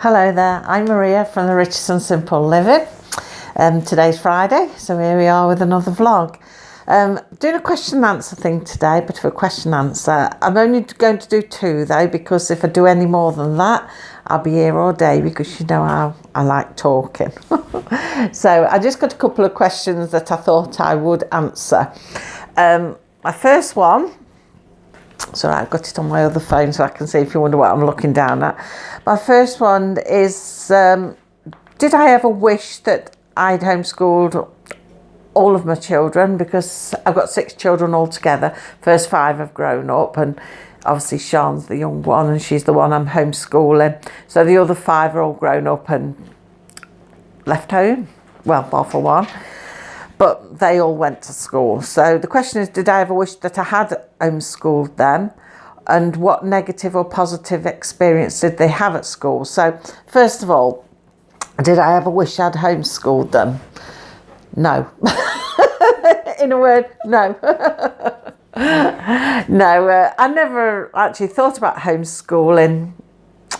Hello there, I'm Maria from the Richardson Simple Living. Today's Friday, so here we are with another vlog. Doing a question and answer thing today, a bit of a question and answer. I'm only going to do two though, because if I do any more than that, I'll be here all day, because you know how I like talking. So I just got a couple of questions that I thought I would answer. My first one, sorry, I've got it on my other phone so I can see if you wonder what I'm looking down at. My first one is, did I ever wish that I'd homeschooled all of my children? Because I've got 6 children altogether. First 5 have grown up, and obviously Sean's the young one and she's the one I'm homeschooling. So the other 5 are all grown up and left home. Well, bar for one. But they all went to school. So the question is, did I ever wish that I had homeschooled them? And what negative or positive experience did they have at school? So first of all, did I ever wish I'd homeschooled them? No. In a word, no. No, I never actually thought about homeschooling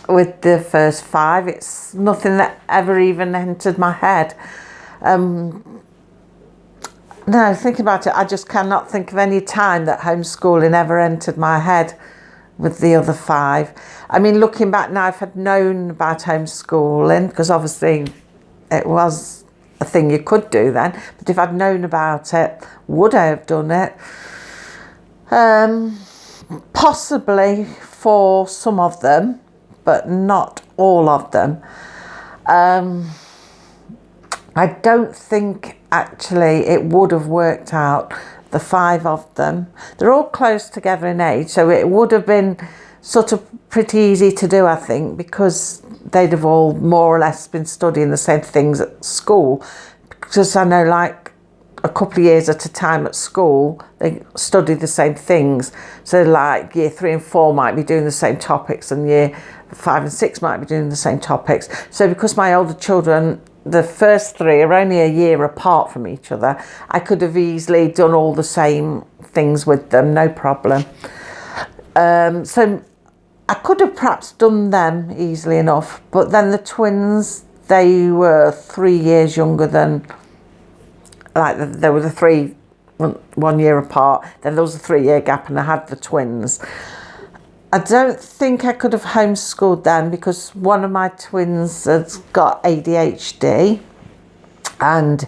with the first 5. It's nothing that ever even entered my head. No, thinking about it, I just cannot think of any time that homeschooling ever entered my head with the other 5. I mean, looking back now, if I'd known about homeschooling, because obviously it was a thing you could do then, but if I'd known about it, would I have done it? Possibly for some of them, but not all of them. I don't think actually it would have worked out, the 5 of them. They're all close together in age, so it would have been sort of pretty easy to do, I think, because they'd have all more or less been studying the same things at school. Because I know, like, a couple of years at a time at school, they study the same things. So like year 3 and 4 might be doing the same topics, and year 5 and 6 might be doing the same topics. So because my older children, the first 3 are only a year apart from each other, I could have easily done all the same things with them, no problem. So I could have perhaps done them easily enough, but then the twins, they were 3 years younger than, like, there were the 3 1 year apart, then there was a 3-year gap, and I had the twins. I don't think I could have homeschooled them, because one of my twins has got ADHD, and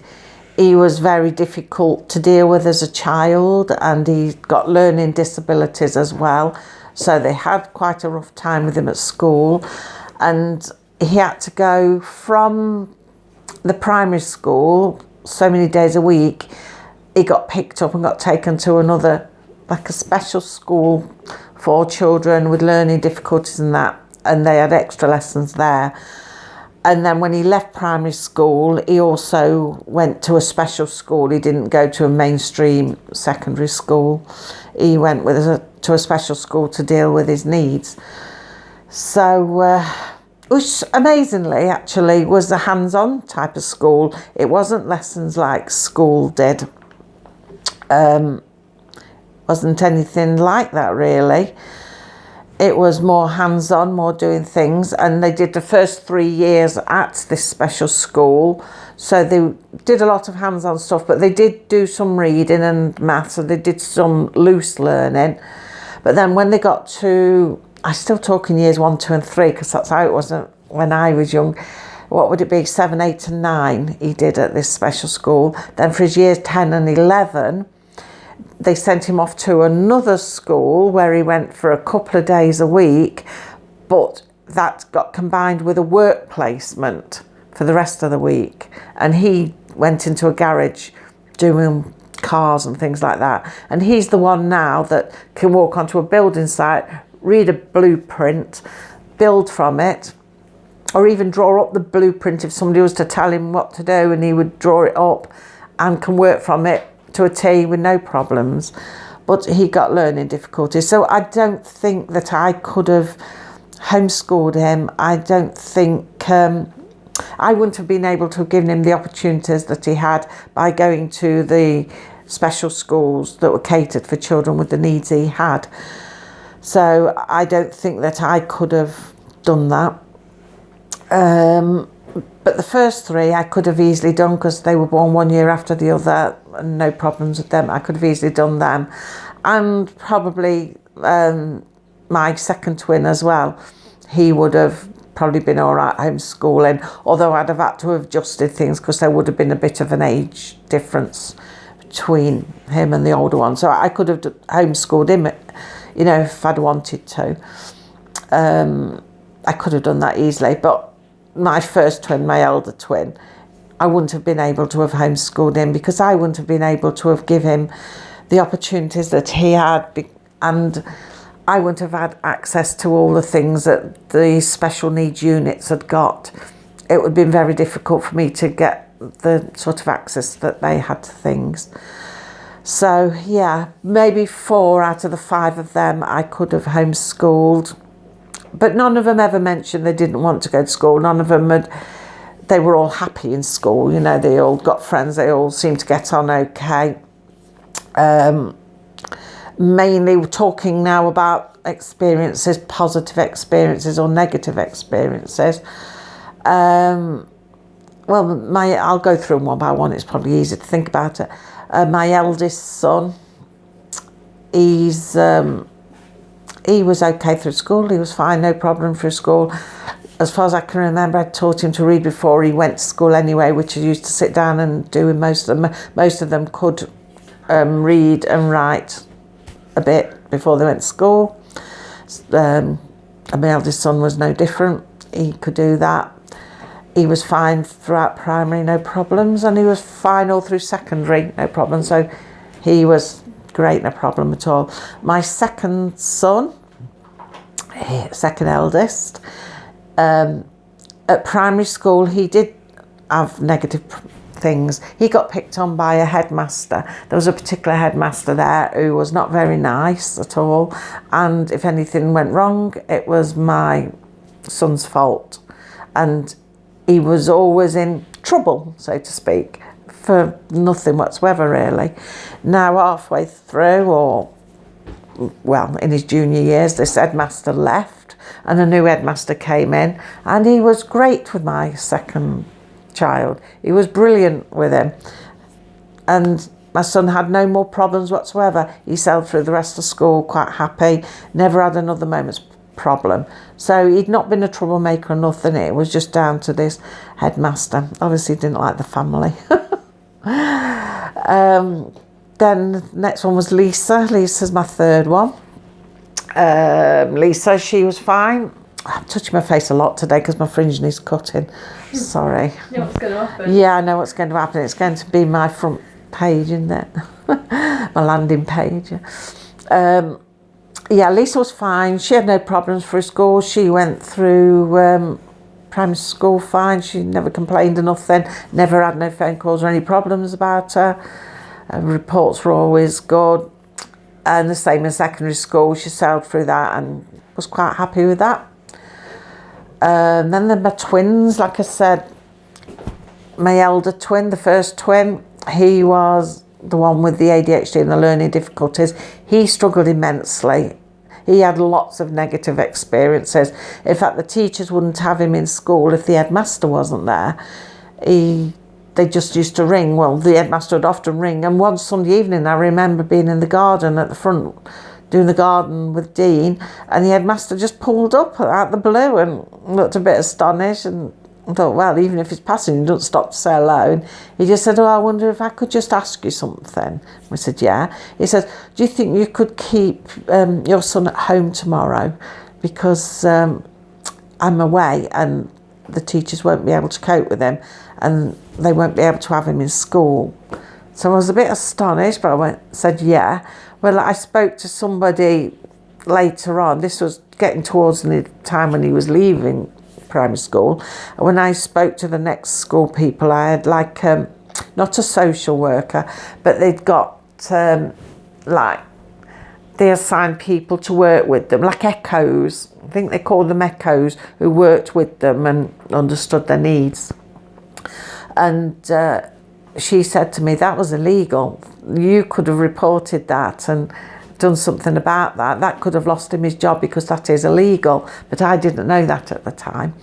he was very difficult to deal with as a child, and he got learning disabilities as well. So they had quite a rough time with him at school, and he had to go from the primary school so many days a week. He got picked up and got taken to another, like a special school for children with learning difficulties and that, and they had extra lessons there. And then when he left primary school, he also went to a special school. He didn't go to a mainstream secondary school. He went to a special school to deal with his needs. So, which amazingly actually was a hands-on type of school. It wasn't lessons like school did. Wasn't anything like that really. It was more hands-on, more doing things, and they did the first 3 years at this special school, so they did a lot of hands-on stuff, but they did do some reading and maths, and they did some loose learning. But then when they got to, I still talk in years 1, 2 and 3, because that's how it was when I was young. What would it be, 7, 8 and 9 he did at this special school. Then for his years 10 and 11, they sent him off to another school where he went for a couple of days a week, but that got combined with a work placement for the rest of the week. And he went into a garage doing cars and things like that. And he's the one now that can walk onto a building site, read a blueprint, build from it, or even draw up the blueprint if somebody was to tell him what to do, and he would draw it up and can work from it to a T with no problems. But he got learning difficulties, so I don't think that I could have homeschooled him. I don't think I wouldn't have been able to have given him the opportunities that he had by going to the special schools that were catered for children with the needs he had. So I don't think that I could have done that. But the first three I could have easily done because they were born 1 year after the other and no problems with them. I could have easily done them. And probably my second twin as well, he would have probably been all right homeschooling, although I'd have had to have adjusted things because there would have been a bit of an age difference between him and the older one. So I could have homeschooled him, you know, if I'd wanted to. I could have done that easily, but my first twin, my elder twin, I wouldn't have been able to have homeschooled him because I wouldn't have been able to have given him the opportunities that he had, and I wouldn't have had access to all the things that the special needs units had got. It would have been very difficult for me to get the sort of access that they had to things. So yeah, maybe 4 out of the 5 of them I could have homeschooled. But none of them ever mentioned they didn't want to go to school. None of them they were all happy in school. You know, they all got friends. They all seemed to get on okay. Mainly we're talking now about experiences, positive experiences or negative experiences. Well, I'll go through them one by one. It's probably easier to think about it. My eldest son, he was okay through school. He was fine, no problem through school. As far as I can remember, I taught him to read before he went to school anyway, which I used to sit down and do with most of them. Most of them could read and write a bit before they went to school. And my eldest son was no different. He could do that. He was fine throughout primary, no problems, and he was fine all through secondary, no problem. So he was great, no problem at all. My second son, second eldest, at primary school he did have negative things. He got picked on by a headmaster. There was a particular headmaster there who was not very nice at all, and if anything went wrong it was my son's fault, and he was always in trouble, so to speak, for nothing whatsoever really. Now halfway through, or well in his junior years, this headmaster left and a new headmaster came in, and he was great with my second child. He was brilliant with him, and my son had no more problems whatsoever. He sailed through the rest of school quite happy, never had another moment's problem. So he'd not been a troublemaker or nothing. It was just down to this headmaster. Obviously didn't like the family. Then the next one was Lisa. Lisa's my third one. Lisa, she was fine. I'm touching my face a lot today because my fringe needs cutting. Sorry. You know what's going to happen? Yeah, I know what's going to happen. It's going to be my front page, isn't it? My landing page. Yeah, Lisa was fine. She had no problems through school. She went through primary school fine. She never complained or nothing. Never had no phone calls or any problems about her. Reports were always good. And the same in secondary school. She sailed through that and was quite happy with that. Then there were my twins. Like I said, my elder twin, the first twin, he was the one with the ADHD and the learning difficulties. He struggled immensely. He had lots of negative experiences. In fact, the teachers wouldn't have him in school if the headmaster wasn't there. They just used to ring. Well, the headmaster would often ring. And one Sunday evening, I remember being in the garden at the front, doing the garden with Dean, and the headmaster just pulled up out the blue and looked a bit astonished, and I thought, well, even if he's passing, he doesn't stop to say hello. And he just said, oh, I wonder if I could just ask you something. I said, yeah. He says, do you think you could keep your son at home tomorrow? Because I'm away and the teachers won't be able to cope with him and they won't be able to have him in school. So I was a bit astonished, but I said, yeah. Well, I spoke to somebody later on. This was getting towards the time when he was leaving primary school. When I spoke to the next school people, I had like not a social worker, but they'd got like they assigned people to work with them, like echoes. I think they called them echoes, who worked with them and understood their needs. And she said to me, that was illegal. You could have reported that and done something about that. That could have lost him his job because that is illegal. But I didn't know that at the time.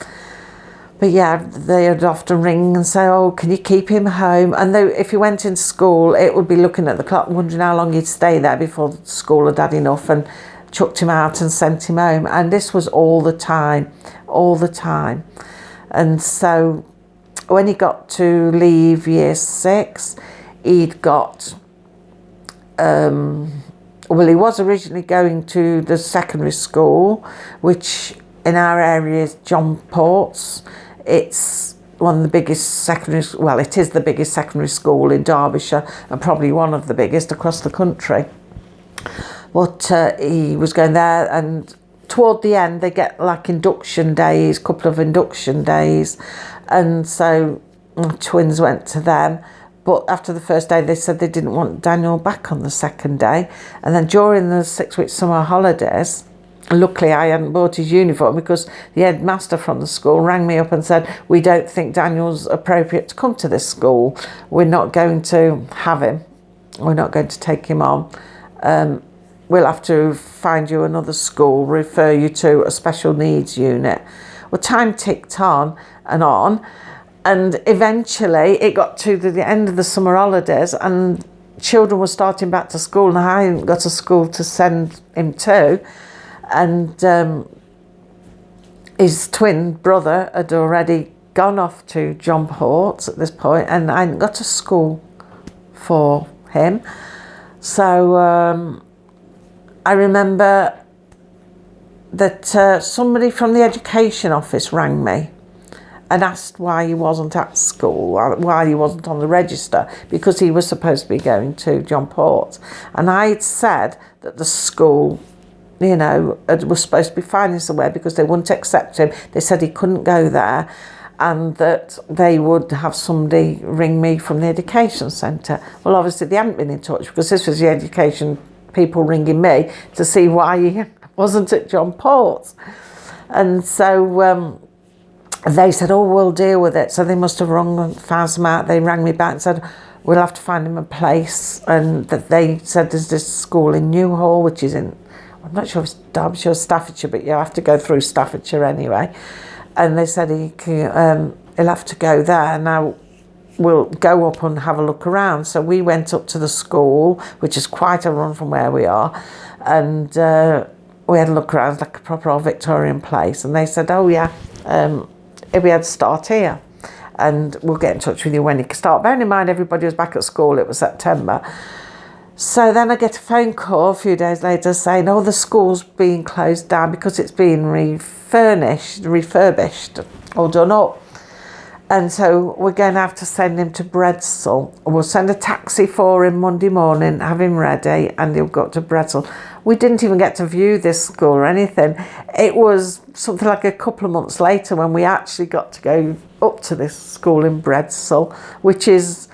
But yeah, they'd often ring and say, oh, can you keep him home? And if he went into school, it would be looking at the clock, wondering how long he'd stay there before school had had enough and chucked him out and sent him home. And this was all the time. And so when he got to leave year 6, he'd got, well, he was originally going to the secondary school, which in our area is John Port's. It's one of the biggest it is the biggest secondary school in Derbyshire, and probably one of the biggest across the country. But he was going there, and toward the end they get like induction days, couple of induction days, and so twins went to them. But after the first day they said they didn't want Daniel back on the second day. And then during the 6-week summer holidays, luckily I hadn't bought his uniform, because the headmaster from the school rang me up and said, we don't think Daniel's appropriate to come to this school. We're not going to have him. We're not going to take him on. We'll have to find you another school, refer you to a special needs unit. Well, time ticked on, and eventually it got to the end of the summer holidays, and children were starting back to school, and I hadn't got a school to send him to. And his twin brother had already gone off to John Port's at this point, and I hadn't got a school for him. So I remember that somebody from the education office rang me and asked why he wasn't at school, why he wasn't on the register, because he was supposed to be going to John Port's. And I'd said that the school, you know, was supposed to be finding somewhere because they wouldn't accept him. They said he couldn't go there, and that they would have somebody ring me from the education centre. Well, obviously they hadn't been in touch, because this was the education people ringing me to see why he wasn't at John Port's. And so they said, oh, we'll deal with it. So they must have rung and found some out. They rang me back and said, we'll have to find him a place. And that they said there's this school in Newhall, which is in, I'm not sure if it's Derbyshire or Staffordshire, but you have to go through Staffordshire anyway. And they said he'll have to go there. Now, we'll go up and have a look around. So we went up to the school, which is quite a run from where we are. And we had a look around, like a proper old Victorian place. And they said, oh, yeah, we had to start here. And we'll get in touch with you when you can start. Bearing in mind, everybody was back at school. It was September. So then I get a phone call a few days later saying, oh, the school's being closed down because it's being refurbished or done up. And so we're going to have to send him to Bredsall. We'll send a taxi for him Monday morning, have him ready, and he'll go to Bredsall. We didn't even get to view this school or anything. It was something like a couple of months later when we actually got to go up to this school in Bredsall, which is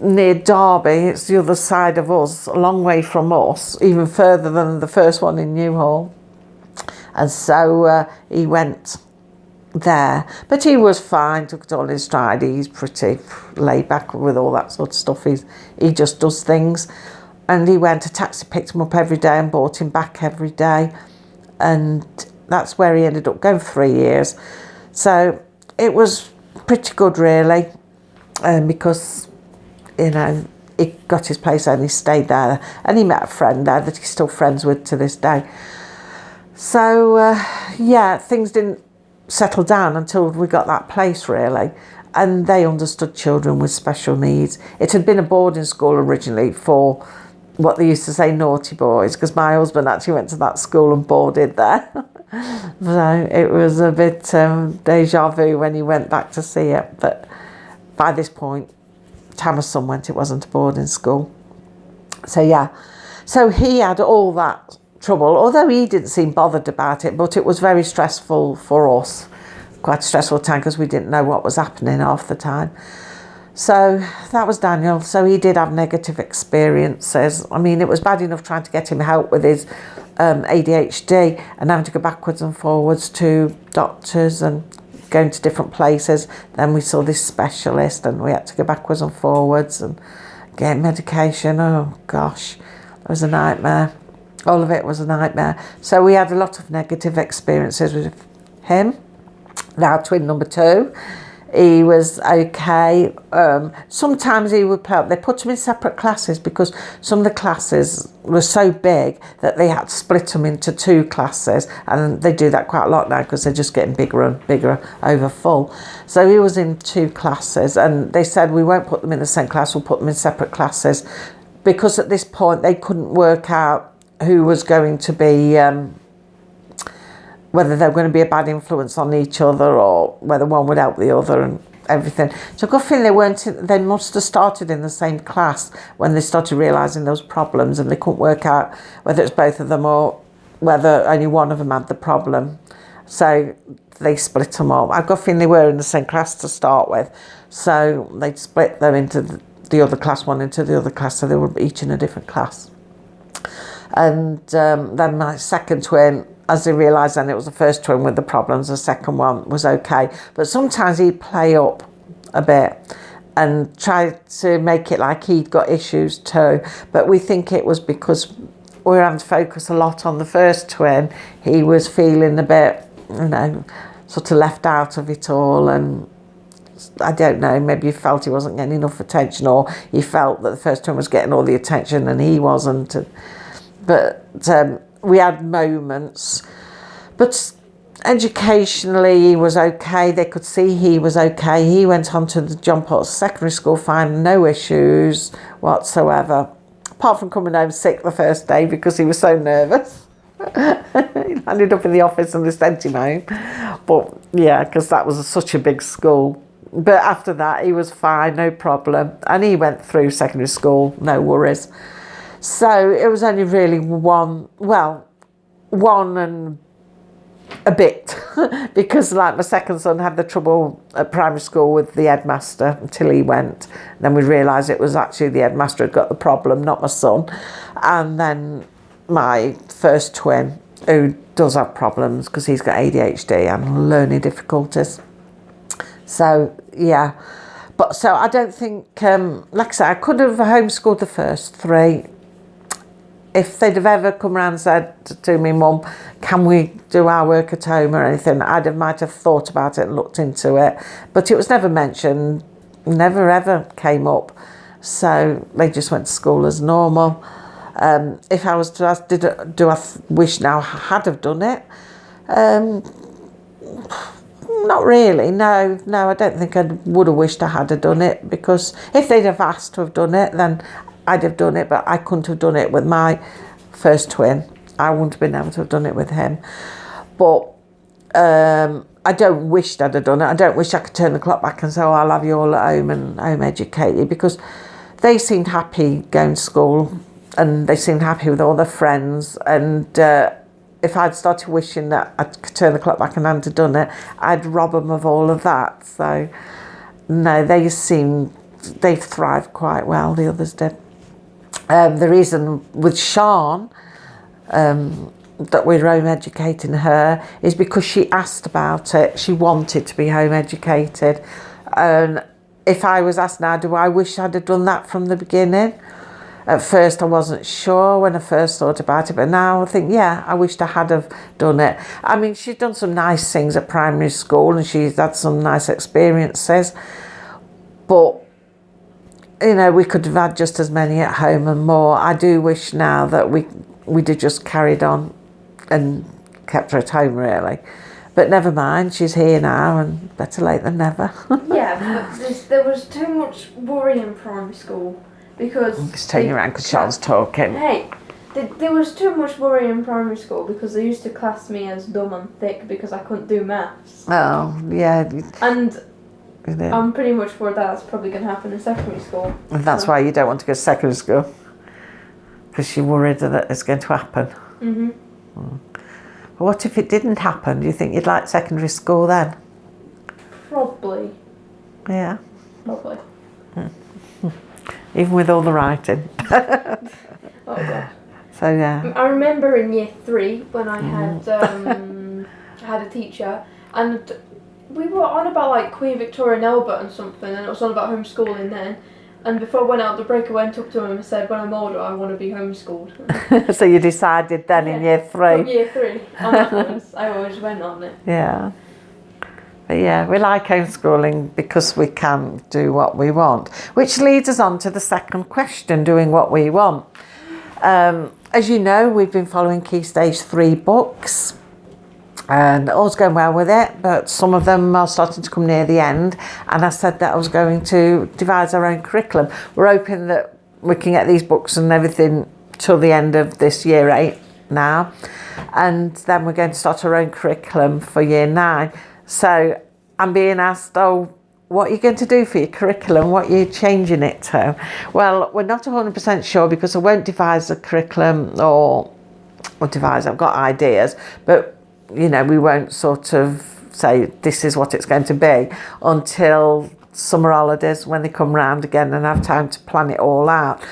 near Derby. It's the other side of us, a long way from us, even further than the first one in Newhall. And so he went there, but he was fine, took it all in stride. He's pretty laid back with all that sort of stuff. He just does things. And he went, a taxi picked him up every day and brought him back every day, and that's where he ended up going for 3 years. So it was pretty good, really, because, you know, he got his place and he stayed there, and he met a friend there that he's still friends with to this day. So yeah, things didn't settle down until we got that place, really, and they understood children with special needs. It had been a boarding school originally for what they used to say naughty boys, because my husband actually went to that school and boarded there. So it was a bit deja vu when he went back to see it, but by this point, time my son went, it wasn't a boarding school. So yeah, so he had all that trouble, although he didn't seem bothered about it, but it was very stressful for us. Quite a stressful time because we didn't know what was happening half the time. So that was Daniel. So he did have negative experiences. I mean, it was bad enough trying to get him help with his ADHD and having to go backwards and forwards to doctors and going to different places. Then we saw this specialist and we had to go backwards and forwards and get medication. Oh gosh, it was a nightmare. All of it was a nightmare. So we had a lot of negative experiences with him. Now twin number 2, he was okay. Sometimes he would play up. They put him in separate classes because some of the classes were so big that they had to split them into 2 classes, and they do that quite a lot now because they're just getting bigger and bigger over full. So he was in 2 classes, and they said we won't put them in the same class, we'll put them in separate classes, because at this point they couldn't work out who was going to be whether they were going to be a bad influence on each other or whether one would help the other and everything. So I've got a feeling they must have started in the same class when they started realising those problems, and they couldn't work out whether it's both of them or whether only one of them had the problem. So they split them up. I've got a feeling they were in the same class to start with. So they split them into the other class, one into the other class, so they were each in a different class. And then my second twin, as they realised then it was the first twin with the problems, the second one was okay. But sometimes he'd play up a bit and try to make it like he'd got issues too. But we think it was because we were having to focus a lot on the first twin. He was feeling a bit, sort of left out of it all, and I don't know, maybe he felt he wasn't getting enough attention, or he felt that the first twin was getting all the attention and he wasn't. But we had moments, but educationally he was okay. They could see he was okay. He went on to the John Potts Secondary School fine, no issues whatsoever, apart from coming home sick the first day because he was so nervous. He landed up in the office and they sent him home. But yeah, because that was such a big school. But after that he was fine, no problem, and he went through secondary school, no worries. So it was only really one and a bit, because like my second son had the trouble at primary school with the headmaster until he went. Then we realised it was actually the headmaster had got the problem, not my son. And then my first twin, who does have problems because he's got ADHD and learning difficulties. So yeah, but so I don't think, like I said, I could have homeschooled the first 3. If they'd have ever come around and said to me, Mum, can we do our work at home or anything, might have thought about it and looked into it. But it was never mentioned, never ever came up. So they just went to school as normal. If I was to ask, do I wish now I had have done it? Not really, no, I don't think I would have wished I had have done it, because if they'd have asked to have done it, then I'd have done it, but I couldn't have done it with my first twin. I wouldn't have been able to have done it with him. But I don't wish I'd have done it. I don't wish I could turn the clock back and say, oh, I'll have you all at home and home educate you, because they seemed happy going to school and they seemed happy with all their friends. And if I'd started wishing that I could turn the clock back and hadn't have done it, I'd rob them of all of that. So no, they thrived quite well, the others did. The reason with Sean that we're home educating her is because she asked about it. She wanted to be home educated. And if I was asked now, do I wish I'd have done that from the beginning? At first I wasn't sure when I first thought about it, but now I think, yeah, I wished I had have done it. I mean, she's done some nice things at primary school and she's had some nice experiences, but we could have had just as many at home and more. I do wish now that we'd have just carried on and kept her at home, really. But never mind, she's here now, and better late than never. Yeah, but there was too much worry in primary school, because... Just turn you around because Charles talking. Hey, there was too much worry in primary school because they used to class me as dumb and thick because I couldn't do maths. Oh, yeah. And I'm pretty much worried that's probably going to happen in secondary school. And that's why you don't want to go to secondary school, because you're worried that it's going to happen. Mm-hmm. But what if it didn't happen? Do you think you'd like secondary school then? Probably. Yeah. Probably. Even with all the writing. Oh God. So yeah. I remember in year 3 when I had a teacher, and we were on about like Queen Victoria and Albert and something, and it was all about homeschooling then. And before I went out the break, I went up to him and said, when I'm older, I want to be homeschooled. So you decided then in year 3? From year 3 onwards, I always went on it. Yeah. But yeah, we like homeschooling because we can do what we want, which leads us on to the second question, doing what we want. As you know, we've been following Key Stage 3 books and all's going well with it, but some of them are starting to come near the end, and I said that I was going to devise our own curriculum. We're hoping that we can get these books and everything till the end of this year 8 now, and then we're going to start our own curriculum for year 9. So I'm being asked, what are you going to do for your curriculum? What are you changing it to? Well, we're not 100% sure, because I won't devise a curriculum or devise, I've got ideas, but we won't sort of say this is what it's going to be until summer holidays, when they come round again and have time to plan it all out.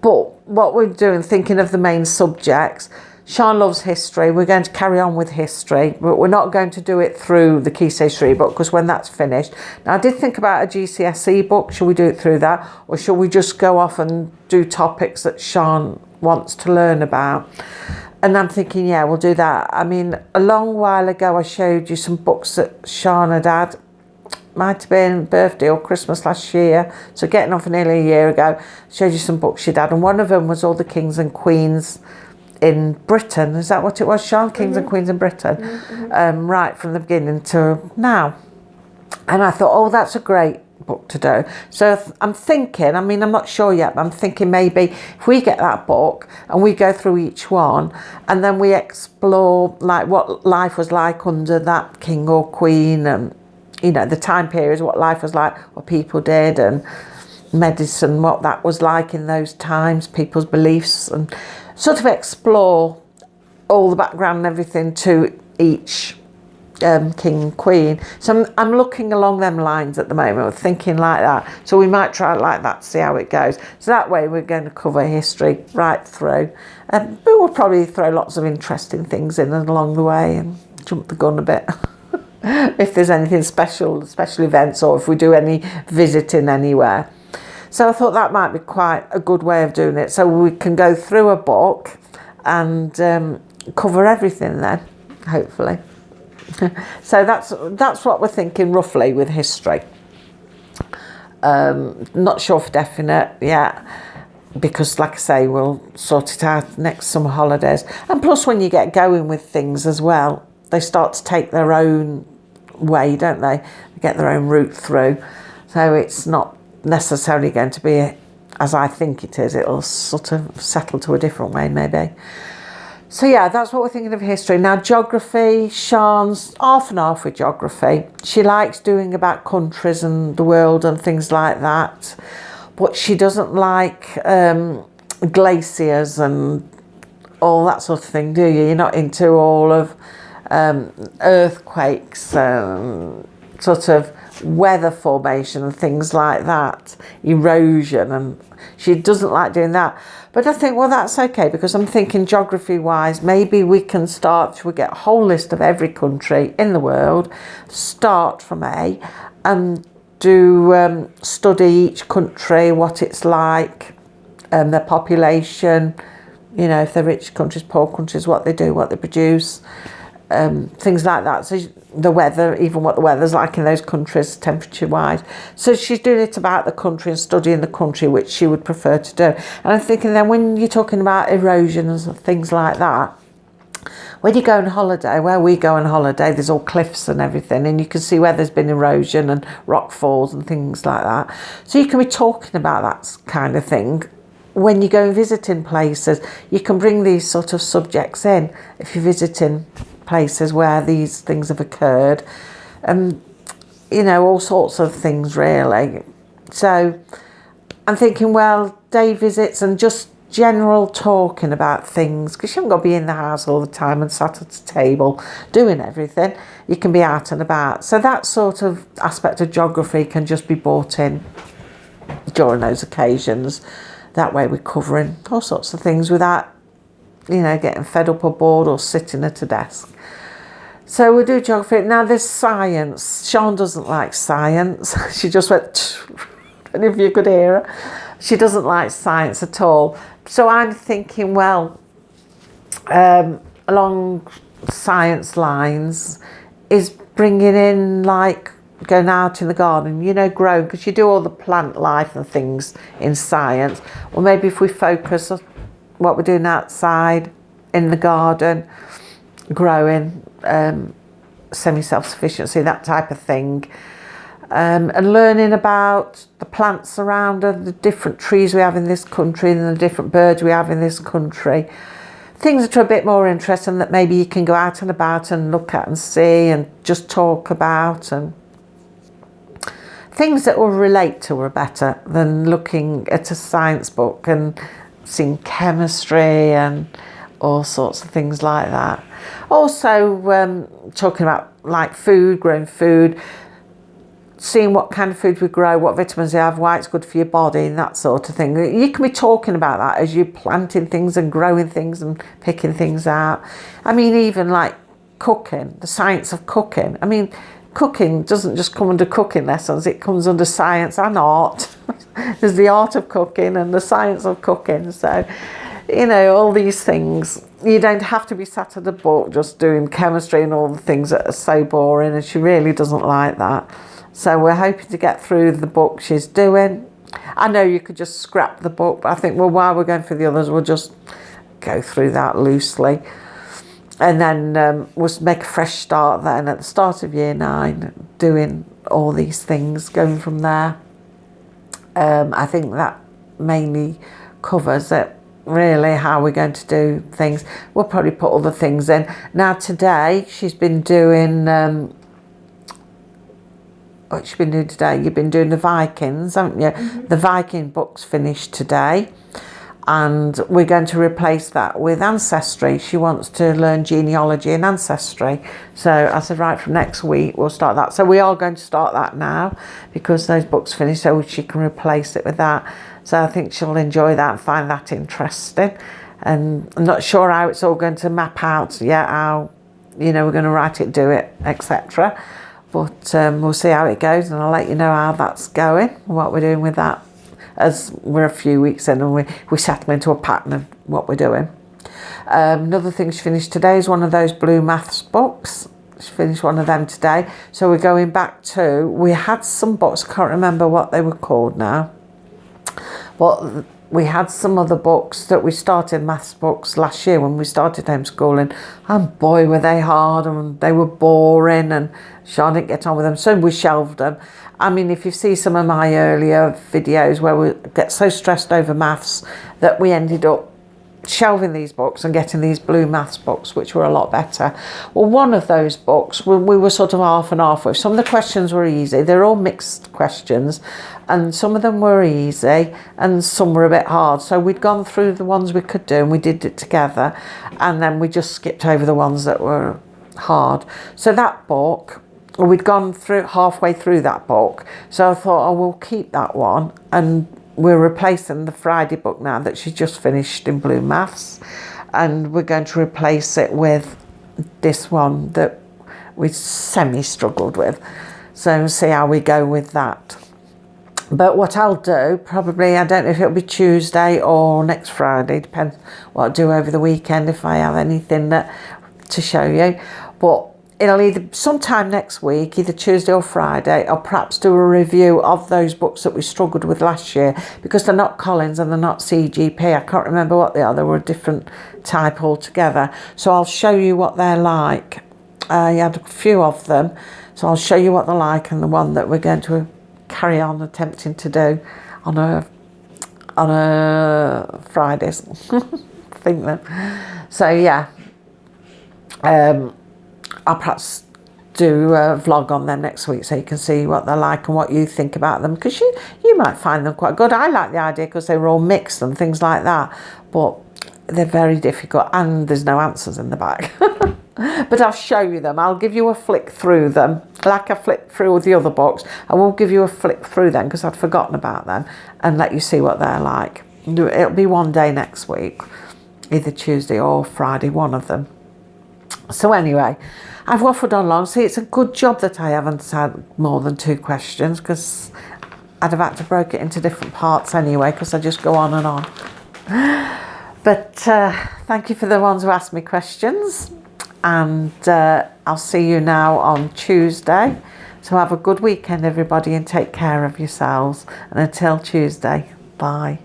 But what we're doing, thinking of the main subjects, Sean loves history. We're going to carry on with history, but we're not going to do it through the Key Stage 3 book, because when that's finished. Now, I did think about a GCSE book. Should we do it through that? Or should we just go off and do topics that Sean wants to learn about? And I'm thinking, yeah, we'll do that. I mean, a long while ago, I showed you some books that Sean had. Might have been birthday or Christmas last year. So getting on for nearly a year ago, showed you some books she'd had. And one of them was all the kings and queens in Britain. Is that what it was, Sean? Kings and Queens in Britain. Right from the beginning to now. And I thought, that's a great book to do. So I'm thinking, I'm not sure yet, but I'm thinking maybe if we get that book and we go through each one and then we explore like what life was like under that king or queen, and the time periods, what life was like, what people did, and medicine, what that was like in those times, people's beliefs, and sort of explore all the background and everything to each king and queen. So I'm looking along them lines at the moment, we're thinking like that. So we might try it like that, see how it goes. So that way we're going to cover history right through. But we'll probably throw lots of interesting things in along the way and jump the gun a bit. If there's anything special events, or if we do any visiting anywhere. So I thought that might be quite a good way of doing it. So we can go through a book and cover everything then, hopefully. So that's what we're thinking roughly with history. Not sure for definite yet, because like I say, we'll sort it out next summer holidays. And plus, when you get going with things as well, they start to take their own way, don't they? They get their own route through. So it's not necessarily going to be as I think it is. It'll sort of settle to a different way maybe. So yeah, that's what we're thinking of history. Now geography, Sean's half and half with geography. She likes doing about countries and the world and things like that, but she doesn't like glaciers and all that sort of thing, do you? You're not into all of earthquakes, sort of weather formation and things like that, erosion, and she doesn't like doing that. But I think, well, that's okay, because I'm thinking geography wise, maybe we can start, we get a whole list of every country in the world, start from A and do study each country, what it's like, their population, if they're rich countries, poor countries, what they do, what they produce, things like that. So the weather, even what the weather's like in those countries, temperature wise. So she's doing it about the country and studying the country, which she would prefer to do. And I'm thinking then, when you're talking about erosion and things like that, when you go on holiday, where we go on holiday, there's all cliffs and everything, and you can see where there's been erosion and rock falls and things like that. So you can be talking about that kind of thing. When you go visiting places, you can bring these sort of subjects in if you're visiting places where these things have occurred, and all sorts of things really. So I'm thinking, well, day visits and just general talking about things, because you haven't got to be in the house all the time and sat at a table doing everything. You can be out and about. So that sort of aspect of geography can just be brought in during those occasions. That way we're covering all sorts of things without getting fed up or bored or sitting at a desk. So we'll do geography. Now there's science. Sean doesn't like science. She just went, and if you could hear her, she doesn't like science at all. So I'm thinking, well, along science lines is bringing in like going out in the garden, you know, growing, because you do all the plant life and things in science. Or maybe if we focus on what we're doing outside in the garden, growing, semi-self-sufficiency, that type of thing. And learning about the plants around us, the different trees we have in this country and the different birds we have in this country. Things that are a bit more interesting that maybe you can go out and about and look at and see and just talk about, and things that will relate to her better than looking at a science book and seeing chemistry and all sorts of things like that. Also talking about like food, growing food, seeing what kind of food we grow, what vitamins they have, why it's good for your body and that sort of thing. You can be talking about that as you're planting things and growing things and picking things out. I mean, even like cooking, the science of cooking. I mean, cooking doesn't just come under cooking lessons, it comes under science and art. There's the art of cooking and the science of cooking. So, you know, all these things. You don't have to be sat at a book just doing chemistry and all the things that are so boring, and she really doesn't like that. So we're hoping to get through the book she's doing. I know you could just scrap the book, but I think, well, while we're going through the others, we'll just go through that loosely. And then we'll make a fresh start then at the start of year 9, doing all these things, going from there. I think that mainly covers it, really, how we're going to do things. We'll probably put other things in. Now today, she's been doing... what you've been doing today, you've been doing the Vikings, haven't you? Mm-hmm. The Viking book's finished today, and we're going to replace that with Ancestry. She wants to learn genealogy and ancestry. So I said, right, from next week we'll start that. So we are going to start that now because those books finished, so she can replace it with that. So I think she'll enjoy that and find that interesting. And I'm not sure how it's all going to map out yet, how, you know, we're going to write it, do it, etc. But we'll see how it goes, and I'll let you know how that's going, what we're doing with that, as we're a few weeks in and we settle into a pattern of what we're doing. Another thing she finished today is one of those blue maths books. She finished one of them today. So we're going back to, we had some books, I can't remember what they were called now, but we had some other books that we started, maths books, last year when we started homeschooling, and boy were they hard and they were boring and Sean didn't get on with them, so we shelved them. I mean, if you see some of my earlier videos where we get so stressed over maths that we ended up shelving these books and getting these blue maths books, which were a lot better. Well, one of those books we were sort of half and half with. Some of the questions were easy. They're all mixed questions, and some of them were easy and some were a bit hard. So we'd gone through the ones we could do and we did it together, and then we just skipped over the ones that were hard. So that book, we'd gone through halfway through that book, so I thought, oh, we'll keep that one, and we're replacing the Friday book now that she just finished in blue maths, and we're going to replace it with this one that we semi-struggled with. So we'll see how we go with that. But what I'll do, probably, I don't know if it'll be Tuesday or next Friday, depends what I'll do over the weekend, if I have anything to show you. But it'll either sometime next week, either Tuesday or Friday, or perhaps do a review of those books that we struggled with last year, because they're not Collins and they're not CGP. I can't remember what they are. They were a different type altogether. So I'll show you what they're like. I had a few of them, so I'll show you what they're like, and the one that we're going to carry on attempting to do on a Fridays. I think that. So yeah. I'll perhaps do a vlog on them next week so you can see what they're like and what you think about them, because you might find them quite good. I like the idea because they were all mixed and things like that, but they're very difficult and there's no answers in the back. But I'll show you them. I'll give you a flick through them like I flicked through all the other books. I will give you a flick through them because I'd forgotten about them, and let you see what they're like. It'll be one day next week, either Tuesday or Friday, one of them. So anyway, I've waffled on long. See, it's a good job that I haven't had more than 2 questions, because I'd have had to break it into different parts anyway, because I just go on and on. But thank you for the ones who asked me questions. and I'll see you now on Tuesday. So have a good weekend, everybody, and take care of yourselves. And until Tuesday, bye.